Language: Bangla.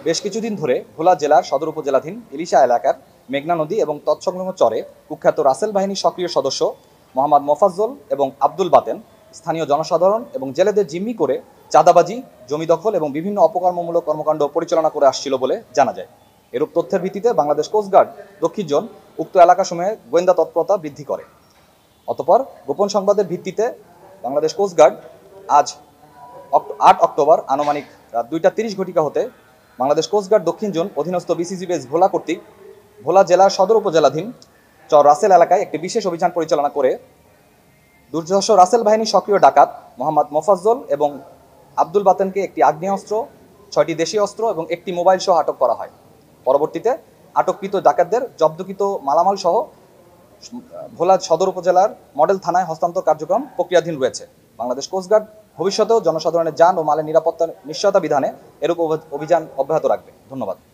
বেশ কিছুদিন ধরে ভোলা জেলার সদর উপজেলাধীন ইলিশা এলাকার মেঘনা নদী এবং তৎসংলগ্ন চরে কুখ্যাত রাসেল বাহিনীর সক্রিয় সদস্য মোহাম্মদ মোফাজ্জল এবং আব্দুল বাতেন স্থানীয় জনসাধারণ এবং জেলেদের জিম্মি করে চাঁদাবাজি, জমি দখল এবং বিভিন্ন অপকর্মমূলক কর্মকাণ্ড পরিচালনা করে আসছিল বলে জানা যায়। এরূপ তথ্যের ভিত্তিতে বাংলাদেশ কোস্টগার্ড দক্ষিণ জোন উক্ত এলাকাসমূহে গোয়েন্দা তৎপরতা বৃদ্ধি করে। অতঃপর গোপন সংবাদের ভিত্তিতে বাংলাদেশ কোস্টগার্ড আজ 8 অক্টোবর আনুমানিক রাত 2:30 হতে বাংলাদেশ কোস্টগার্ড দক্ষিণ জোন অধীনস্থ বিসিসি বেস ভোলা কর্তৃক ভোলা জেলার সদর উপজেলাধীন চর রাসেল এলাকায় একটি বিশেষ অভিযান পরিচালনা করে দুর্ধর্ষ রাসেল বাহিনীর সক্রিয় ডাকাত মোহাম্মদ মোফাজ্জল এবং আব্দুল বাতেনকে একটি আগ্নেয়াস্ত্র, 6টি দেশীয় অস্ত্র এবং একটি মোবাইল সহ আটক করা হয়। পরবর্তীতে আটককৃত ডাকাতদের জব্দকৃত মালামাল সহ ভোলা সদর উপজেলার মডেল থানায় হস্তান্তর কার্যক্রম প্রক্রিয়াধীন রয়েছে। বাংলাদেশ কোস্টগার্ড ভবিষ্যতেও জনসাধারণের যান ও মালের নিরাপত্তার নিশ্চয়তা বিধানে এরূপ অভিযান অব্যাহত রাখবে। ধন্যবাদ।